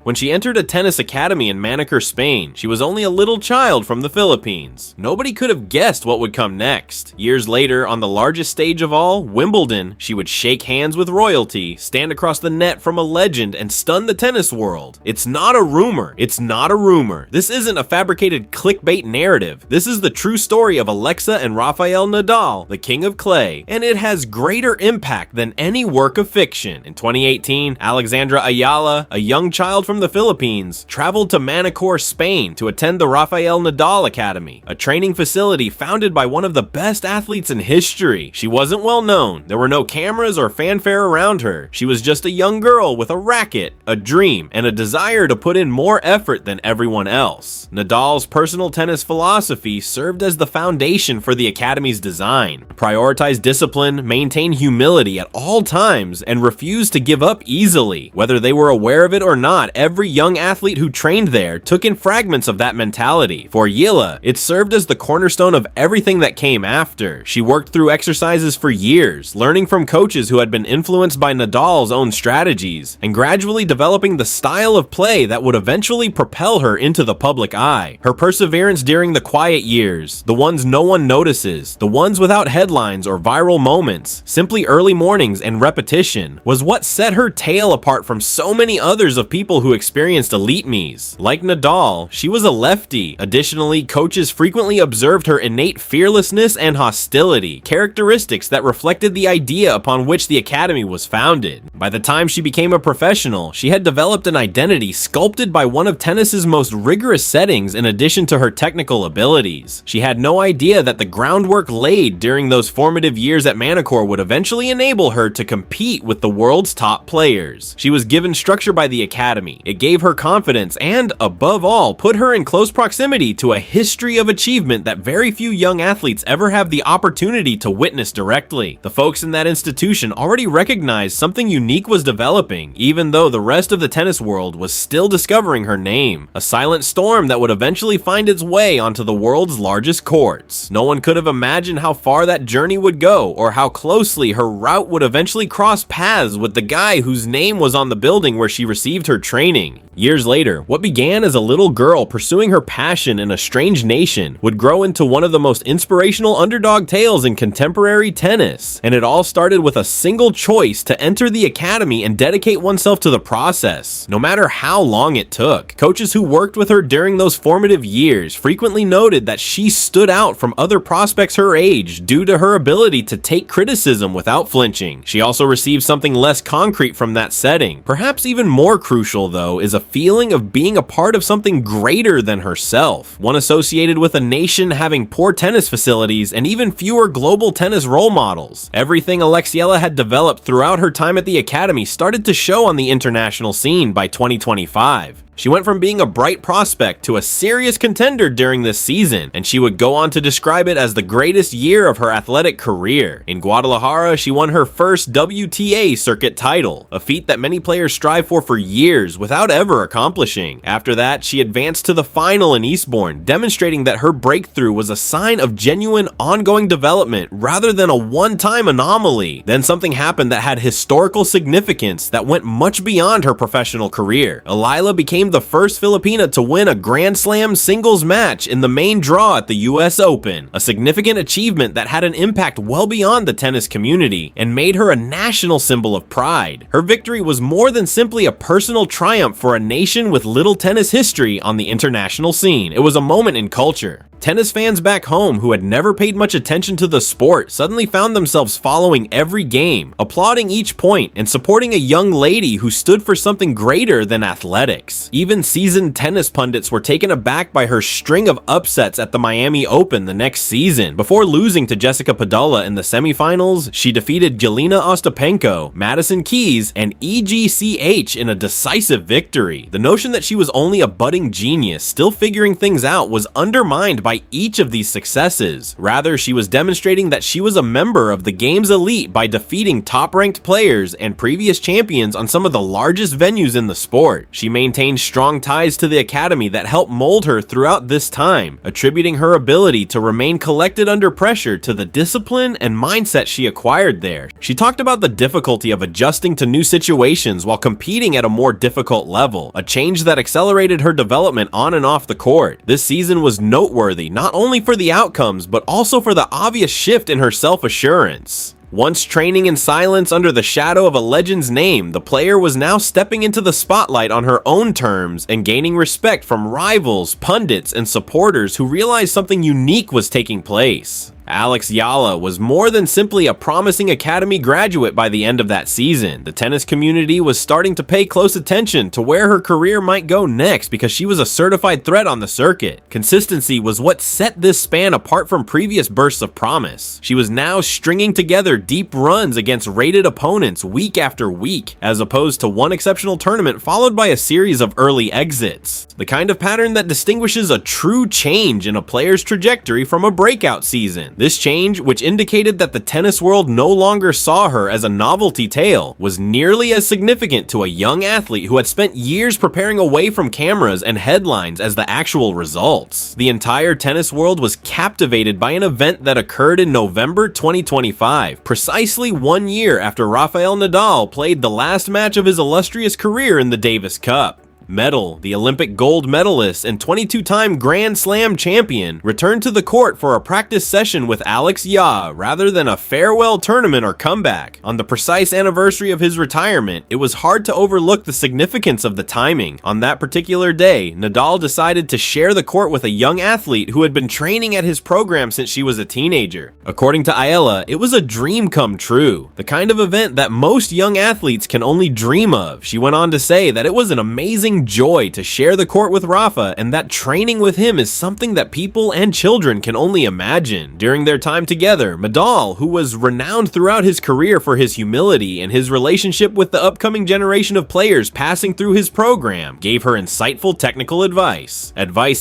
When she entered a tennis academy in Manicure, Spain, she was only a little child from the Philippines. Nobody could have guessed what would come next. Years later, on the largest stage of all, Wimbledon, she would shake hands with royalty, stand across the net from a legend, and stun the tennis world. It's not a rumor. It's not a rumor. This isn't a fabricated clickbait narrative. This is the true story of Alexa and Rafael Nadal, the king of clay, and it has greater impact than any work of fiction. In 2018, Alex Eala, a young child from the Philippines, traveled to Manicure, Spain to attend the Rafael Nadal Academy, a training facility founded by one of the best athletes in history. She wasn't well known. There were no cameras or fanfare around her. She was just a young girl with a racket, a dream, and a desire to put in more effort than everyone else. Nadal's personal tennis philosophy served as the foundation for the academy's design. Prioritize discipline, maintain humility at all times, and refuse to give up easily. Whether they were aware of it or not, every young athlete who trained there took in fragments of that mentality. For Eala, it served as the cornerstone of everything that came after. She worked through exercises for years, learning from coaches who had been influenced by Nadal's own strategies, and gradually developing the style of play that would eventually propel her into the public eye. Her perseverance during the quiet years, the ones no one notices, the ones without headlines or viral moments, simply early mornings and repetition, was what set her tale apart from so many others of people who experienced elite me's. Like Nadal, she was a lefty. Additionally, coaches frequently observed her innate fearlessness and hostility, characteristics that reflected the idea upon which the academy was founded. By the time she became a professional, she had developed an identity sculpted by one of tennis's most rigorous settings in addition to her technical abilities. She had no idea that the groundwork laid during those formative years at Manicure would eventually enable her to compete with the world's top players. She was given structure by the academy. It gave her confidence and, above all, put her in close proximity to a history of achievement that very few young athletes ever have the opportunity to witness directly. The folks in that institution already recognized something unique was developing, even though the rest of the tennis world was still discovering her name. A silent storm that would eventually find its way onto the world's largest courts. No one could have imagined how far that journey would go, or how closely her route would eventually cross paths with the guy whose name was on the building where she received her training. Years later, what began as a little girl pursuing her passion in a strange nation would grow into one of the most inspirational underdog tales in contemporary tennis. And it all started with a single choice to enter the academy and dedicate oneself to the process, no matter how long it took. Coaches who worked with her during those formative years frequently noted that she stood out from other prospects her age due to her ability to take criticism without flinching. She also received something less concrete from that setting. Perhaps even more crucial, though, is a feeling of being a part of something greater than herself, one associated with a nation having poor tennis facilities and even fewer global tennis role models. Everything Alex Eala had developed throughout her time at the academy started to show on the international scene by 2025. She went from being a bright prospect to a serious contender during this season, and she would go on to describe it as the greatest year of her athletic career. In Guadalajara, she won her first WTA circuit title, a feat that many players strive for years without ever accomplishing. After that, she advanced to the final in Eastbourne, demonstrating that her breakthrough was a sign of genuine ongoing development rather than a one-time anomaly. Then something happened that had historical significance that went much beyond her professional career. Eala became the first Filipina to win a Grand Slam singles match in the main draw at the US Open, a significant achievement that had an impact well beyond the tennis community and made her a national symbol of pride. Her victory was more than simply a personal triumph for a nation with little tennis history on the international scene. It was a moment in culture. Tennis fans back home who had never paid much attention to the sport suddenly found themselves following every game, applauding each point, and supporting a young lady who stood for something greater than athletics. Even seasoned tennis pundits were taken aback by her string of upsets at the Miami Open the next season. Before losing to Jessica Padula in the semifinals, she defeated Jelena Ostapenko, Madison Keys, and EGCH in a decisive victory. The notion that she was only a budding genius still figuring things out was undermined by each of these successes. Rather, she was demonstrating that she was a member of the game's elite by defeating top-ranked players and previous champions on some of the largest venues in the sport. She maintained strong ties to the academy that helped mold her throughout this time, attributing her ability to remain collected under pressure to the discipline and mindset she acquired there. She talked about the difficulty of adjusting to new situations while competing at a more difficult difficult level, a change that accelerated her development on and off the court. This season was noteworthy not only for the outcomes, but also for the obvious shift in her self-assurance. Once training in silence under the shadow of a legend's name, the player was now stepping into the spotlight on her own terms and gaining respect from rivals, pundits, and supporters who realized something unique was taking place. Alex Eala was more than simply a promising academy graduate by the end of that season. The tennis community was starting to pay close attention to where her career might go next because she was a certified threat on the circuit. Consistency was what set this span apart from previous bursts of promise. She was now stringing together deep runs against rated opponents week after week, as opposed to one exceptional tournament followed by a series of early exits. The kind of pattern that distinguishes a true change in a player's trajectory from a breakout season. This change, which indicated that the tennis world no longer saw her as a novelty tale, was nearly as significant to a young athlete who had spent years preparing away from cameras and headlines as the actual results. The entire tennis world was captivated by an event that occurred in November 2025, precisely 1 year after Rafael Nadal played the last match of his illustrious career in the Davis Cup. Medal, the Olympic gold medalist and 22-time Grand Slam champion, returned to the court for a practice session with Alex Eala rather than a farewell tournament or comeback. On the precise anniversary of his retirement, it was hard to overlook the significance of the timing. On that particular day, Nadal decided to share the court with a young athlete who had been training at his program since she was a teenager. According to Eala, it was a dream come true, the kind of event that most young athletes can only dream of. She went on to say that it was an amazing joy to share the court with Rafa, and that training with him is something that people and children can only imagine. During their time together, Nadal, who was renowned throughout his career for his humility and his relationship with the upcoming generation of players passing through his program, gave her insightful technical advice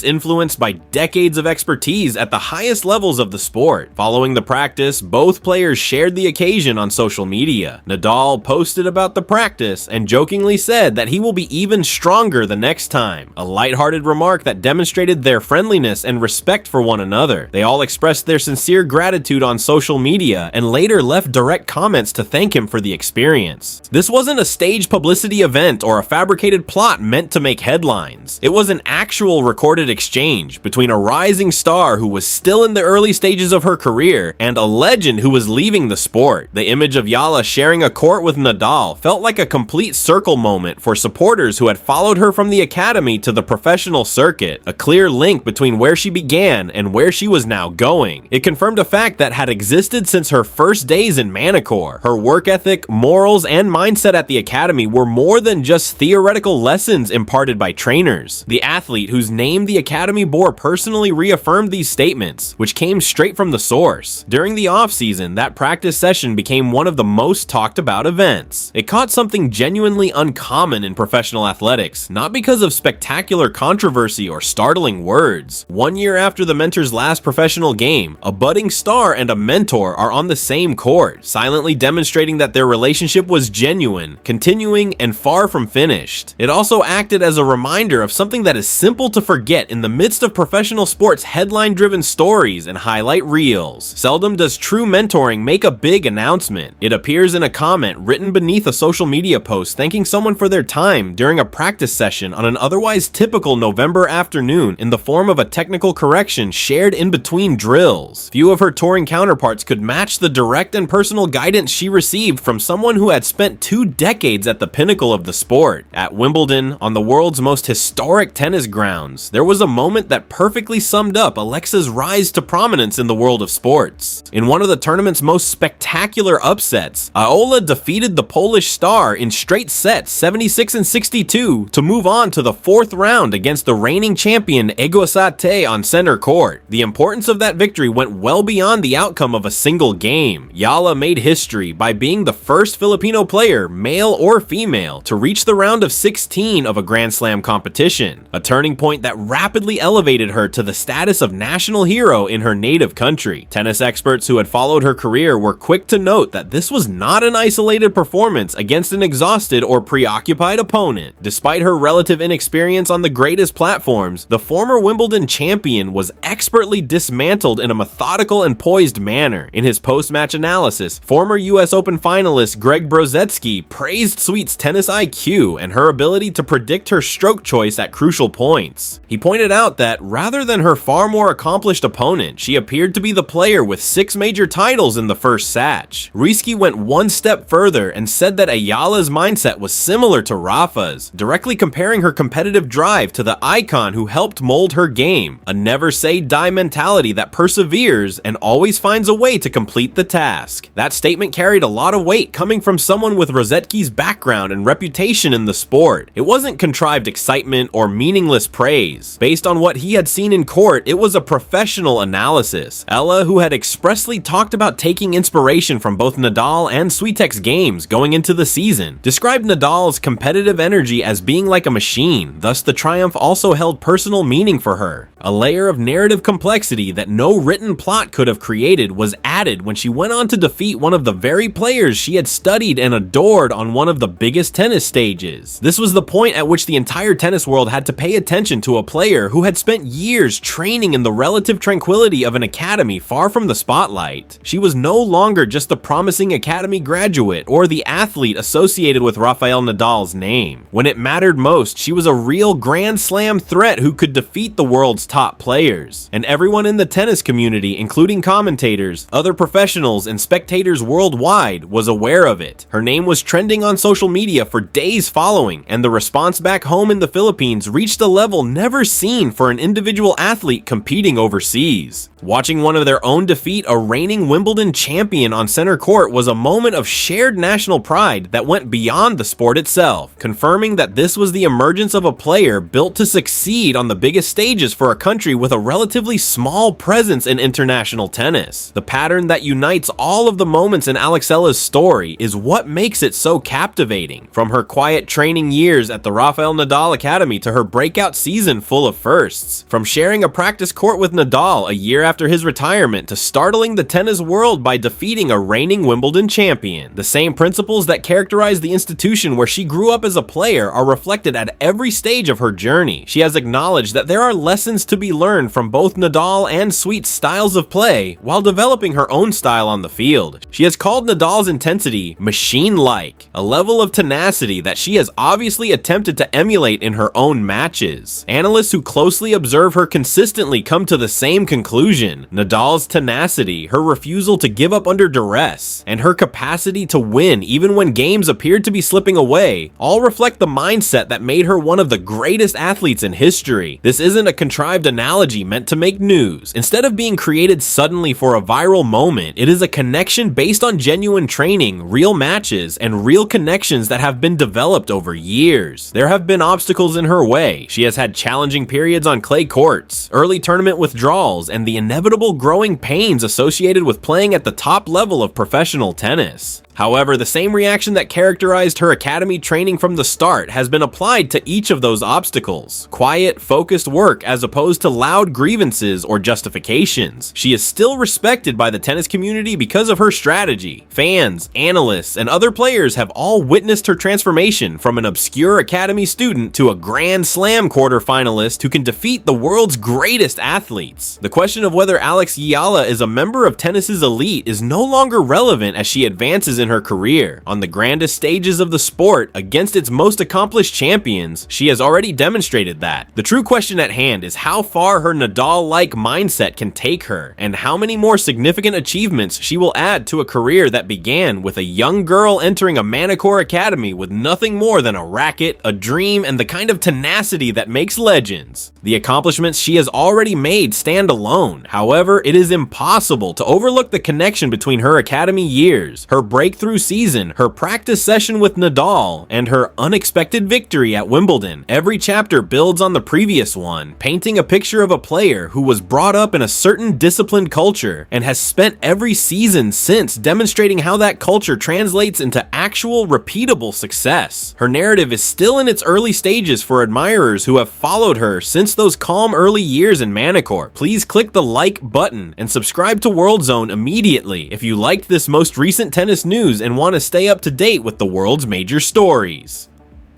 influenced by decades of expertise at the highest levels of the sport. Following the practice, both players shared the occasion on social media. Nadal posted about the practice and jokingly said that he will be even stronger the next time, a lighthearted remark that demonstrated their friendliness and respect for one another. They all expressed their sincere gratitude on social media and later left direct comments to thank him for the experience. This wasn't a stage publicity event or a fabricated plot meant to make headlines. It was an actual recorded exchange between a rising star who was still in the early stages of her career and a legend who was leaving the sport. The image of Eala sharing a court with Nadal felt like a complete circle moment for supporters who had followed her from the academy to the professional circuit, a clear link between where she began and where she was now going. It confirmed a fact that had existed since her first days in Manicure. Her work ethic, morals, and mindset at the academy were more than just theoretical lessons imparted by trainers. The athlete whose name the academy bore personally reaffirmed these statements, which came straight from the source. During the off-season, that practice session became one of the most talked about events. It caught something genuinely uncommon in professional athletics, not because of spectacular controversy or startling words. 1 year after the mentor's last professional game, a budding star and a mentor are on the same court, silently demonstrating that their relationship was genuine, continuing, and far from finished. It also acted as a reminder of something that is simple to forget in the midst of professional sports' headline-driven stories and highlight reels. Seldom does true mentoring make a big announcement. It appears in a comment written beneath a social media post thanking someone for their time during a practice session on an otherwise typical November afternoon in the form of a technical correction shared in between drills. Few of her touring counterparts could match the direct and personal guidance she received from someone who had spent 2 decades at the pinnacle of the sport. At Wimbledon, on the world's most historic tennis grounds, there was a moment that perfectly summed up Alexa's rise to prominence in the world of sports. In one of the tournament's most spectacular upsets, Eala defeated the Polish star in straight sets 76 and 62 to move on to the 4th round against the reigning champion Egosate on center court. The importance of that victory went well beyond the outcome of a single game. Eala made history by being the first Filipino player, male or female, to reach the round of 16 of a Grand Slam competition, a turning point that rapidly elevated her to the status of national hero in her native country. Tennis experts who had followed her career were quick to note that this was not an isolated performance against an exhausted or preoccupied opponent. Despite her her relative inexperience on the greatest platforms, the former Wimbledon champion was expertly dismantled in a methodical and poised manner. In his post-match analysis, former US Open finalist Greg Brozetsky praised Sweet's tennis IQ and her ability to predict her stroke choice at crucial points. He pointed out that rather than her far more accomplished opponent, she appeared to be the player with 6 major titles in the first satch. Ruiski went one step further and said that Eala's mindset was similar to Rafa's, directly comparing her competitive drive to the icon who helped mold her game, a never-say-die mentality that perseveres and always finds a way to complete the task. That statement carried a lot of weight coming from someone with Rossetki's background and reputation in the sport. It wasn't contrived excitement or meaningless praise. Based on what he had seen in court, it was a professional analysis. Eala, who had expressly talked about taking inspiration from both Nadal and Swiatek's games going into the season, described Nadal's competitive energy as being like a machine, thus the triumph also held personal meaning for her. A layer of narrative complexity that no written plot could have created was added when she went on to defeat one of the very players she had studied and adored on one of the biggest tennis stages. This was the point at which the entire tennis world had to pay attention to a player who had spent years training in the relative tranquility of an academy far from the spotlight. She was no longer just the promising academy graduate or the athlete associated with Rafael Nadal's name. When it mattered most, she was a real Grand Slam threat who could defeat the world's top players. And everyone in the tennis community, including commentators, other professionals, and spectators worldwide, was aware of it. Her name was trending on social media for days following, and the response back home in the Philippines reached a level never seen for an individual athlete competing overseas. Watching one of their own defeat a reigning Wimbledon champion on center court was a moment of shared national pride that went beyond the sport itself, confirming that this was the emergence of a player built to succeed on the biggest stages for a country with a relatively small presence in international tennis. The pattern that unites all of the moments in Alex Eala's story is what makes it so captivating. From her quiet training years at the Rafael Nadal Academy to her breakout season full of firsts. From sharing a practice court with Nadal a year after his retirement to startling the tennis world by defeating a reigning Wimbledon champion. The same principles that characterize the institution where she grew up as a player are reflected at every stage of her journey. She has acknowledged that there are lessons to be learned from both Nadal and Sweet's styles of play while developing her own style on the field. She has called Nadal's intensity machine-like, a level of tenacity that she has obviously attempted to emulate in her own matches. Analysts who closely observe her consistently come to the same conclusion. Nadal's tenacity, her refusal to give up under duress, and her capacity to win even when games appeared to be slipping away, all reflect the mindset that made her one of the greatest athletes in history. This isn't a contrived analogy meant to make news. Instead of being created suddenly for a viral moment, it is a connection based on genuine training, real matches, and real connections that have been developed over years. There have been obstacles in her way. She has had challenging periods on clay courts, early tournament withdrawals, and the inevitable growing pains associated with playing at the top level of professional tennis. However, the same reaction that characterized her academy training from the start has been applied to each of those obstacles. Quiet, focused work as opposed to loud grievances or justifications. She is still respected by the tennis community because of her strategy. Fans, analysts, and other players have all witnessed her transformation from an obscure academy student to a Grand Slam quarterfinalist who can defeat the world's greatest athletes. The question of whether Alex Eala is a member of tennis's elite is no longer relevant as she advances in her career. On the grandest stages of the sport, against its most accomplished champions, she has already demonstrated that. The true question at hand is how far her Nadal-like mindset can take her, and how many more significant achievements she will add to a career that began with a young girl entering a Manicure academy with nothing more than a racket, a dream, and the kind of tenacity that makes legends. The accomplishments she has already made stand alone. However, it is impossible to overlook the connection between her academy years, her breakthrough season, her practice session with Nadal, and her unexpected victory at Wimbledon. Every chapter builds on the previous one, painting a picture of a player who was brought up in a certain disciplined culture and has spent every season since demonstrating how that culture translates into actual repeatable success. Her narrative is still in its early stages for admirers who have followed her since those calm early years in Manicure. Please click the like button and subscribe to World Zone immediately if you liked this most recent tennis news and want to stay up to date with the world's major stories.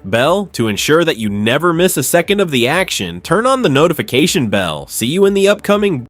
Bell, to ensure that you never miss a second of the action, turn on the notification bell. See you in the upcoming